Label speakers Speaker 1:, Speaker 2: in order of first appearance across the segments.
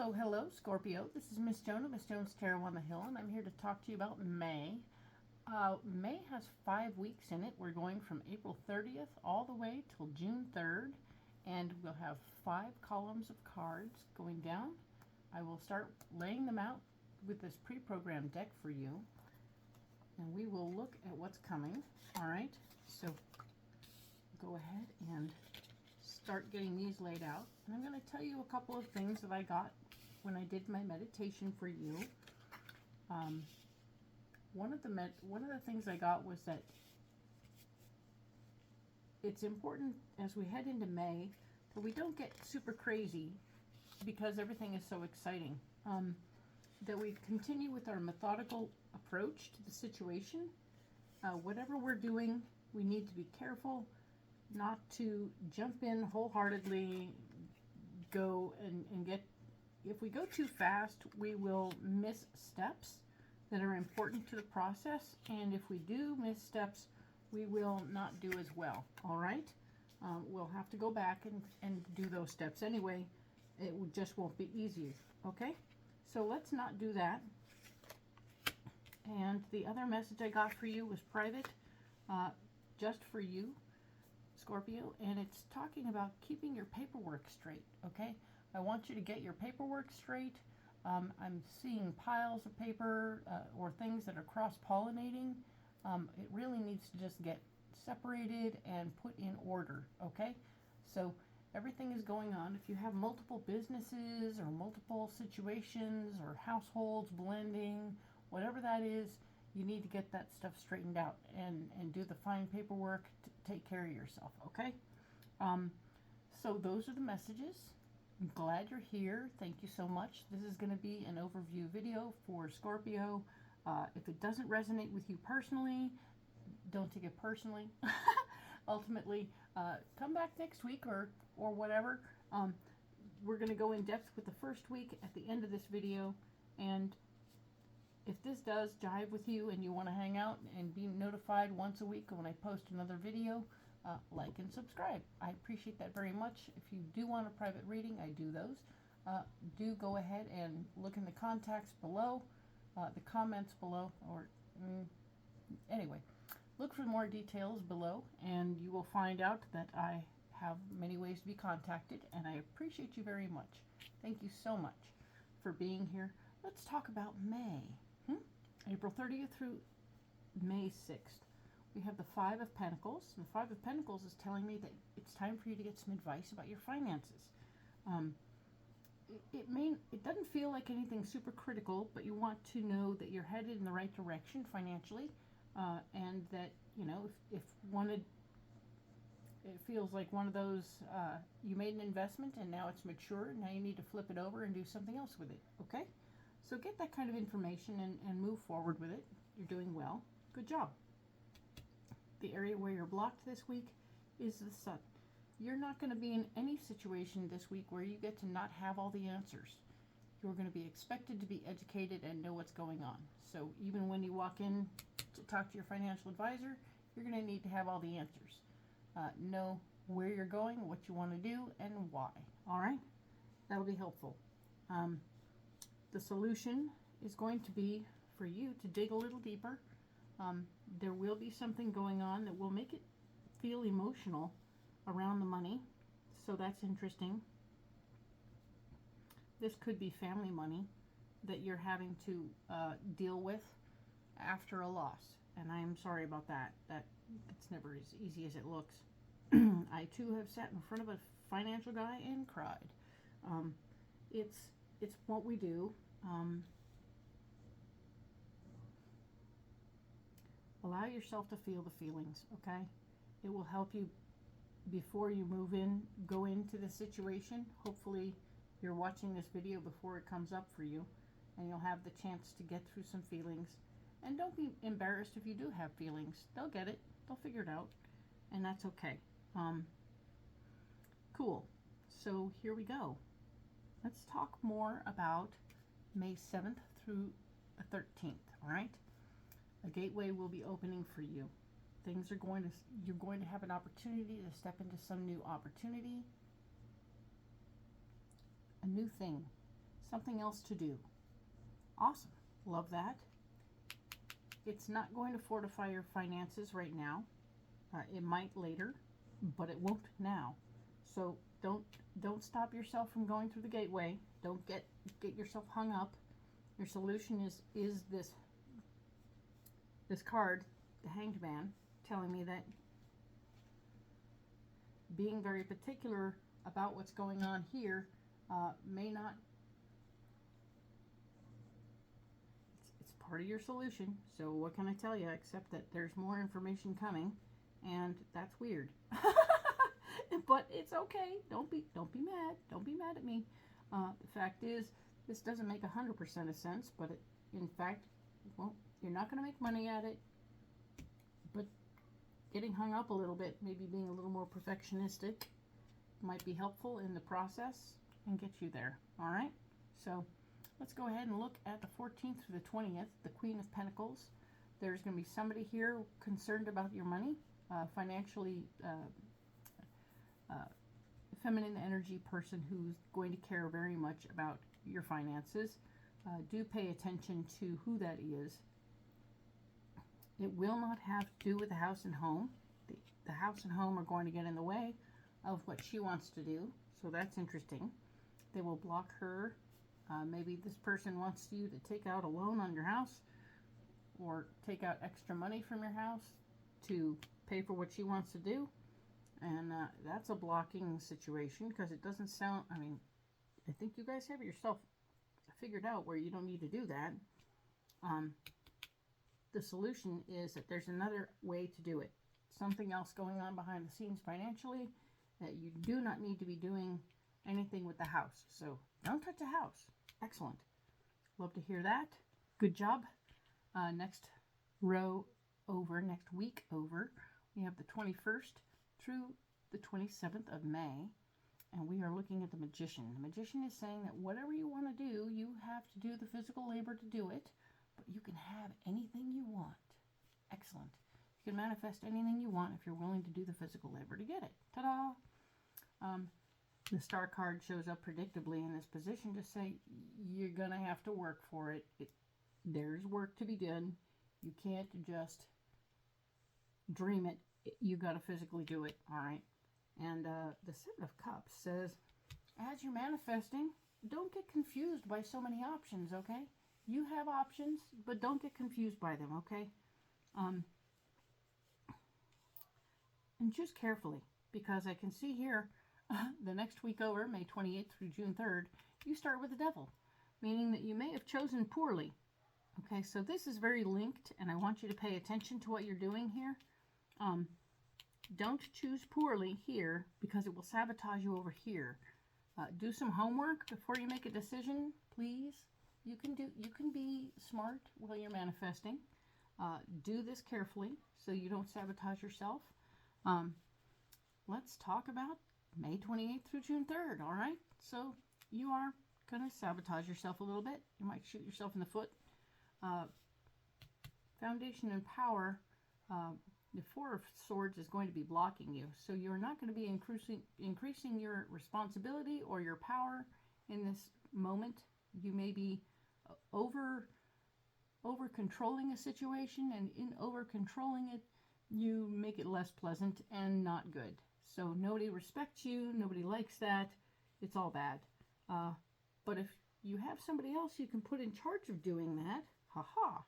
Speaker 1: Hello, hello, Scorpio. This is Miss Joan of Miss Joan's Tarot on the Hill, and I'm here to talk to you about May. May has 5 weeks in it. We're going from April 30th all the way till June 3rd, and we'll have 5 columns of cards going down. I will start laying them out with this pre-programmed deck for you, and we will look at what's coming. All right, so go ahead and start getting these laid out, and I'm going to tell you a couple of things that I got when I did my meditation for you. One of the things I got was that it's important as we head into May that we don't get super crazy because everything is so exciting. That we continue with our methodical approach to the situation. Whatever we're doing, we need to be careful not to jump in wholeheartedly, go and get, if we go too fast, we will miss steps that are important to the process, and if we do miss steps, we will not do as well. All right, we'll have to go back and do those steps anyway. It just won't be easy. Okay, so let's not do that. And the other message I got for you was private, just for you, Scorpio, and it's talking about keeping your paperwork straight. Okay, I want you to get your paperwork straight. I'm seeing piles of paper or things that are cross-pollinating. It really needs to just get separated and put in order. Okay, so everything is going on. If you have multiple businesses or multiple situations or households blending, whatever that is, you need to get that stuff straightened out and do the fine paperwork to take care of yourself, okay? So those are the messages. I'm glad you're here. Thank you so much. This is going to be an overview video for Scorpio. If it doesn't resonate with you personally, don't take it personally. Ultimately, come back next week or whatever. We're going to go in depth with the first week at the end of this video, and if this does jive with you and you want to hang out and be notified once a week when I post another video, like and subscribe. I appreciate that very much. If you do want a private reading, I do those. Do go ahead and look in the contacts below, the comments below, or anyway, look for more details below, and you will find out that I have many ways to be contacted, and I appreciate you very much. Thank you so much for being here. Let's talk about May. April 30th through May 6th. We have the 5 of Pentacles. And the 5 of Pentacles is telling me that it's time for you to get some advice about your finances. It doesn't feel like anything super critical, but you want to know that you're headed in the right direction financially, and that, you know, if it feels like one of those, you made an investment and now it's mature, now you need to flip it over and do something else with it, okay? So get that kind of information and move forward with it. You're doing well. Good job. The area where you're blocked this week is the Sun. You're not going to be in any situation this week where you get to not have all the answers. You're going to be expected to be educated and know what's going on. So even when you walk in to talk to your financial advisor, you're going to need to have all the answers. Know where you're going, what you want to do, and why. All right? That'll be helpful. The solution is going to be for you to dig a little deeper. There will be something going on that will make it feel emotional around the money, so that's interesting. This could be family money that you're having to deal with after a loss, and I'm sorry about that. It's never as easy as it looks. I too have sat in front of a financial guy and cried. It's what we do. Allow yourself to feel the feelings, okay? It will help you before you go into the situation. Hopefully you're watching this video before it comes up for you, and you'll have the chance to get through some feelings. And don't be embarrassed if you do have feelings. They'll get it. They'll figure it out, and that's okay. Cool. So here we go. Let's talk more about May 7th through the 13th, all right? A gateway will be opening for you. You're going to have an opportunity to step into some new opportunity, a new thing. something else to do. Awesome. Love that. It's not going to fortify your finances right now. It might later, but it won't now. So don't stop yourself from going through the gateway. Don't get yourself hung up. Your solution is this card, the Hanged Man, telling me that being very particular about what's going on here may not. It's part of your solution. So what can I tell you except that there's more information coming, and that's weird. But it's okay. Don't be mad. Don't be mad at me. The fact is, this doesn't make 100% of sense, but in fact, well, you're not going to make money at it. But getting hung up a little bit, maybe being a little more perfectionistic, might be helpful in the process and get you there. All right. So let's go ahead and look at the 14th through the 20th, the Queen of Pentacles. There's going to be somebody here concerned about your money, financially. Feminine energy person who's going to care very much about your finances. Do pay attention to who that is. It will not have to do with the house and home. The house and home are going to get in the way of what she wants to do, so that's interesting. They will block her. Maybe this person wants you to take out a loan on your house or take out extra money from your house to pay for what she wants to do. And that's a blocking situation because it doesn't sound, I mean, I think you guys have yourself figured out where you don't need to do that. The solution is that there's another way to do it. Something else going on behind the scenes financially that you do not need to be doing anything with the house. So don't touch the house. Excellent. Love to hear that. Good job. Next row over, next week over, we have the 21st through the 27th of May, and we are looking at the Magician. The Magician is saying that whatever you want to do, you have to do the physical labor to do it, but you can have anything you want. Excellent. You can manifest anything you want if you're willing to do the physical labor to get it. Ta-da! The Star card shows up predictably in this position to say you're going to have to work for it. There's work to be done. You can't just dream it. You got to physically do it, all right? And the Seven of Cups says, as you're manifesting, don't get confused by so many options, okay? You have options, but don't get confused by them, okay? And choose carefully, because I can see here, the next week over, May 28th through June 3rd, you start with the Devil, meaning that you may have chosen poorly. Okay, so this is very linked, and I want you to pay attention to what you're doing here. Don't choose poorly here because it will sabotage you over here. Do some homework before you make a decision, please. You can be smart while you're manifesting. Do this carefully so you don't sabotage yourself. Let's talk about May 28th through June 3rd, all right? So you are going to sabotage yourself a little bit. You might shoot yourself in the foot. Foundation and Power, the Four of Swords is going to be blocking you. So you're not going to be increasing your responsibility or your power in this moment. You may be over controlling a situation, and in over controlling it, you make it less pleasant and not good. So nobody respects you. Nobody likes that. It's all bad. But if you have somebody else you can put in charge of doing that, haha,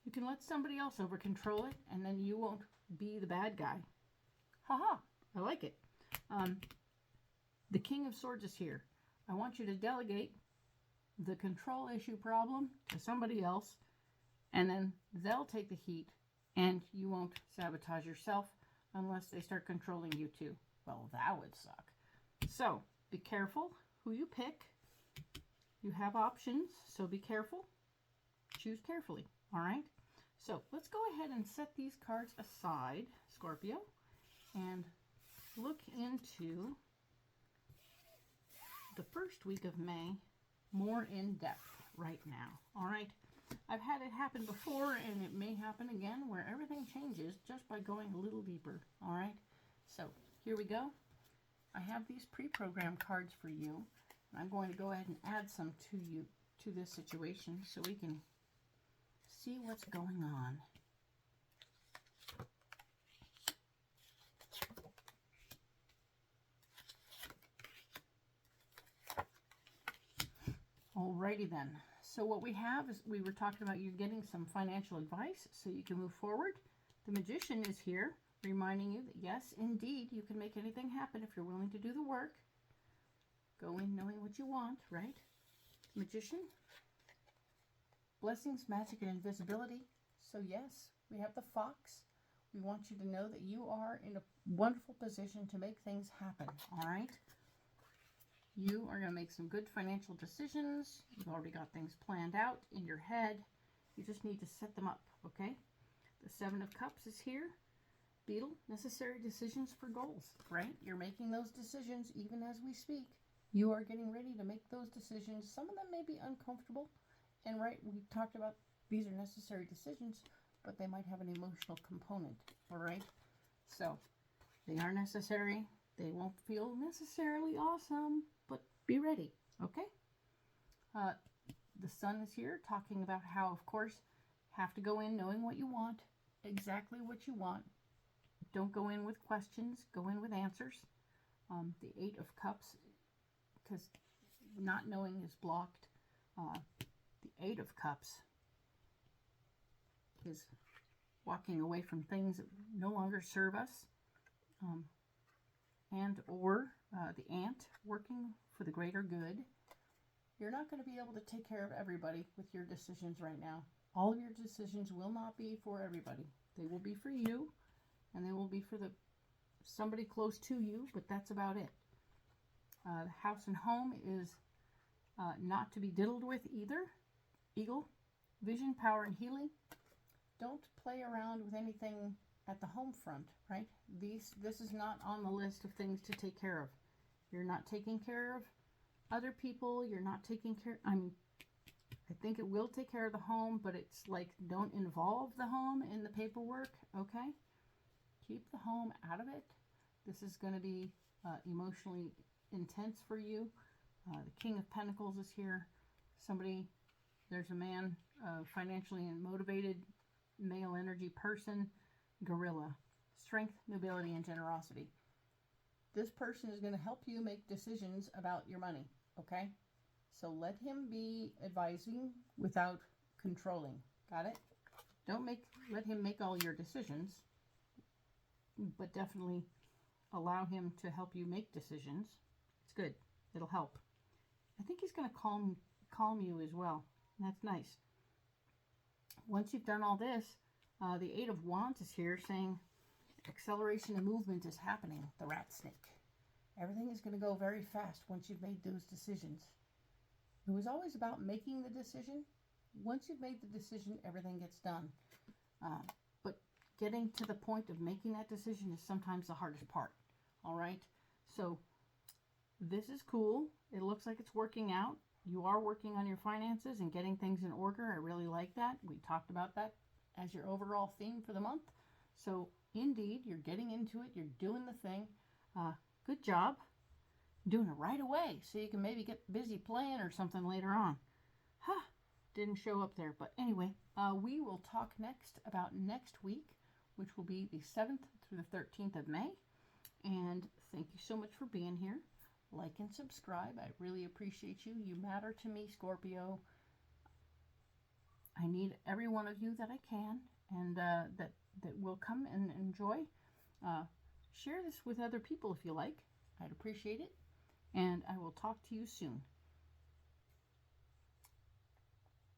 Speaker 1: you can let somebody else over control it, and then you won't be the bad guy. Haha, I like it. The King of Swords is here. I want you to delegate the control issue problem to somebody else, and then they'll take the heat, and you won't sabotage yourself unless they start controlling you too. Well, that would suck. So be careful who you pick. You have options, so be careful. Choose carefully, all right? So let's go ahead and set these cards aside, Scorpio, and look into the first week of May more in depth right now, all right? I've had it happen before, and it may happen again, where everything changes just by going a little deeper, all right? So here we go. I have these pre-programmed cards for you, I'm going to go ahead and add some to this situation so we can see what's going on. Alrighty then. So what we have is, we were talking about you getting some financial advice so you can move forward. The Magician is here, reminding you that yes, indeed, you can make anything happen if you're willing to do the work. Go in knowing what you want, right? Magician. Blessings, magic, and invisibility. So yes, we have the Fox. We want you to know that you are in a wonderful position to make things happen, all right? You are going to make some good financial decisions. You've already got things planned out in your head. You just need to set them up, okay? The Seven of Cups is here. Beetle, necessary decisions for goals, right? You're making those decisions even as we speak. You are getting ready to make those decisions. Some of them may be uncomfortable. And right, we talked about these are necessary decisions, but they might have an emotional component, all right? So they are necessary. They won't feel necessarily awesome, but be ready, okay? The Sun is here talking about how, of course, have to go in knowing what you want, exactly what you want. Don't go in with questions, go in with answers. The Eight of Cups, because not knowing is blocked. The Eight of Cups is walking away from things that no longer serve us. And or the Ant, working for the greater good. You're not going to be able to take care of everybody with your decisions right now. All of your decisions will not be for everybody. They will be for you, and they will be for somebody close to you, but that's about it. The House and Home is not to be diddled with either. Eagle, vision, power, and healing. Don't play around with anything at the home front, right? This is not on the list of things to take care of. You're not taking care of other people. You're not taking care, I think it will take care of the home, but it's like, don't involve the home in the paperwork, okay? Keep the home out of it. This is going to be emotionally intense for you. The King of Pentacles is here. There's a man, financially motivated, male energy person, gorilla, strength, nobility, and generosity. This person is going to help you make decisions about your money, okay? So let him be advising without controlling. Got it? Let him make all your decisions, but definitely allow him to help you make decisions. It's good. It'll help. I think he's going to calm you as well. That's nice. Once you've done all this, the Eight of Wands is here saying acceleration and movement is happening. The rat snake. Everything is going to go very fast once you've made those decisions. It was always about making the decision. Once you've made the decision, everything gets done. But getting to the point of making that decision is sometimes the hardest part. All right? So this is cool. It looks like it's working out. You are working on your finances and getting things in order. I really like that. We talked about that as your overall theme for the month. So indeed, you're getting into it. You're doing the thing. Good job. Doing it right away so you can maybe get busy playing or something later on. Didn't show up there. But anyway, we will talk next about next week, which will be the 7th through the 13th of May. And thank you so much for being here. Like and subscribe. I really appreciate you. You matter to me, Scorpio. I need every one of you that I can, and that will come and enjoy. Share this with other people if you like. I'd appreciate it. And I will talk to you soon.